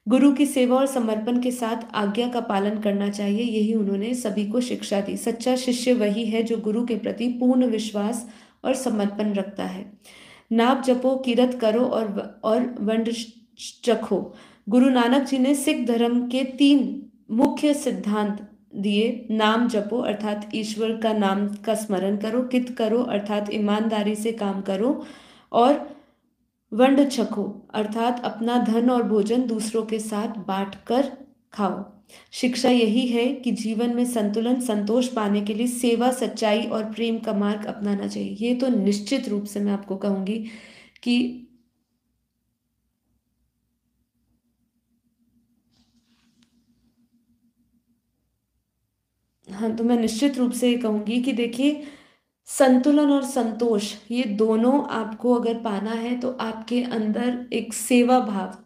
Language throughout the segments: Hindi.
गुरु की सेवा और समर्पण के साथ आज्ञा का पालन करना चाहिए, यही उन्होंने सभी को शिक्षा दी। सच्चा शिष्य वही है जो गुरु के प्रति पूर्ण विश्वास और समर्पण रखता है। नाम जपो, किरत करो और वंड चखो। गुरु नानक जी ने सिख धर्म के 3 मुख्य सिद्धांत दिए। नाम जपो अर्थात ईश्वर का नाम का स्मरण करो, कित करो अर्थात ईमानदारी से काम करो, और वंड छको अर्थात अपना धन और भोजन दूसरों के साथ बांट कर खाओ। शिक्षा यही है कि जीवन में संतुलन, संतोष पाने के लिए सेवा, सच्चाई और प्रेम का मार्ग अपनाना चाहिए। ये तो निश्चित रूप से मैं आपको कहूंगी कि हाँ, तो मैं निश्चित रूप से ये कहूंगी कि देखिए, संतुलन और संतोष ये दोनों आपको अगर पाना है तो आपके अंदर एक सेवा भाव,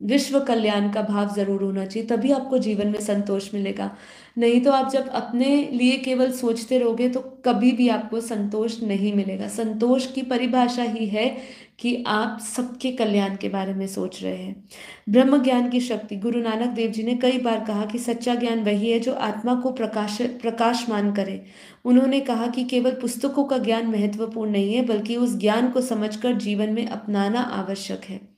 विश्व कल्याण का भाव जरूर होना चाहिए, तभी आपको जीवन में संतोष मिलेगा। नहीं तो आप जब अपने लिए केवल सोचते रहोगे तो कभी भी आपको संतोष नहीं मिलेगा। संतोष की परिभाषा ही है कि आप सबके कल्याण के बारे में सोच रहे हैं। ब्रह्म ज्ञान की शक्ति, गुरु नानक देव जी ने कई बार कहा कि सच्चा ज्ञान वही है जो आत्मा को प्रकाशमान करे। उन्होंने कहा कि केवल पुस्तकों का ज्ञान महत्वपूर्ण नहीं है, बल्कि उस ज्ञान को समझकर जीवन में अपनाना आवश्यक है।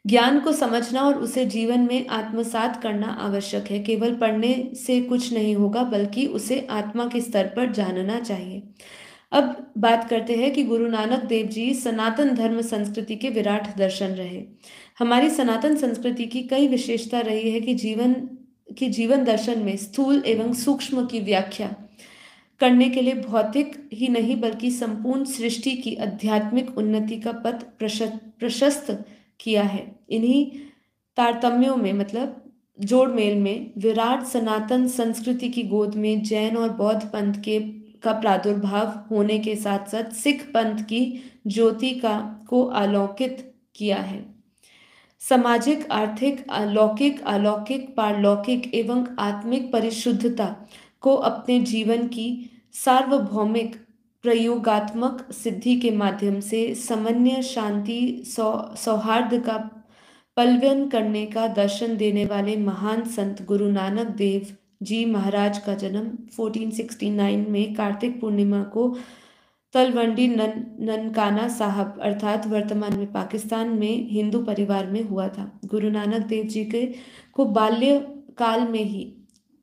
ज्ञान को समझना और उसे जीवन में आत्मसात करना आवश्यक है। केवल पढ़ने से कुछ नहीं होगा, बल्कि उसे आत्मा के स्तर पर जानना चाहिए। अब बात करते हैं कि गुरु नानक देव जी सनातन धर्म संस्कृति के विराट दर्शन रहे। हमारी सनातन संस्कृति की कई विशेषता रही है कि जीवन दर्शन में स्थूल एवं सूक्ष्म की व्याख्या करने के लिए भौतिक ही नहीं बल्कि संपूर्ण सृष्टि की आध्यात्मिक उन्नति का पथ प्रशस्त किया है। इन्हीं तारतम्यों में, मतलब जोड़ मेल में, विराट सनातन संस्कृति की गोद में जैन और बौद्ध पंथ के का प्रादुर्भाव होने के साथ साथ सिख पंथ की ज्योति का को आलोकित किया है। सामाजिक, आर्थिक, अलौकिक, अलौकिक, पारलौकिक एवं आत्मिक परिशुद्धता को अपने जीवन की सार्वभौमिक प्रयोगात्मक सिद्धि के माध्यम से समन्वय, शांति, सौहार्द का पल्यन करने का दर्शन देने वाले महान संत गुरु नानक देव जी महाराज का जन्म 1469 में कार्तिक पूर्णिमा को तलवंडी ननकाना साहब अर्थात वर्तमान में पाकिस्तान में हिंदू परिवार में हुआ था। गुरु नानक देव जी के को बाल्य काल में ही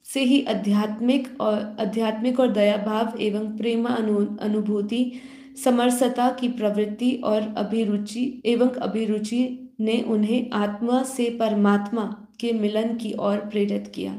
से ही आध्यात्मिक और दया भाव एवं प्रेम अनुभूति, समरसता की प्रवृत्ति और अभिरुचि ने उन्हें आत्मा से परमात्मा के मिलन की ओर प्रेरित किया।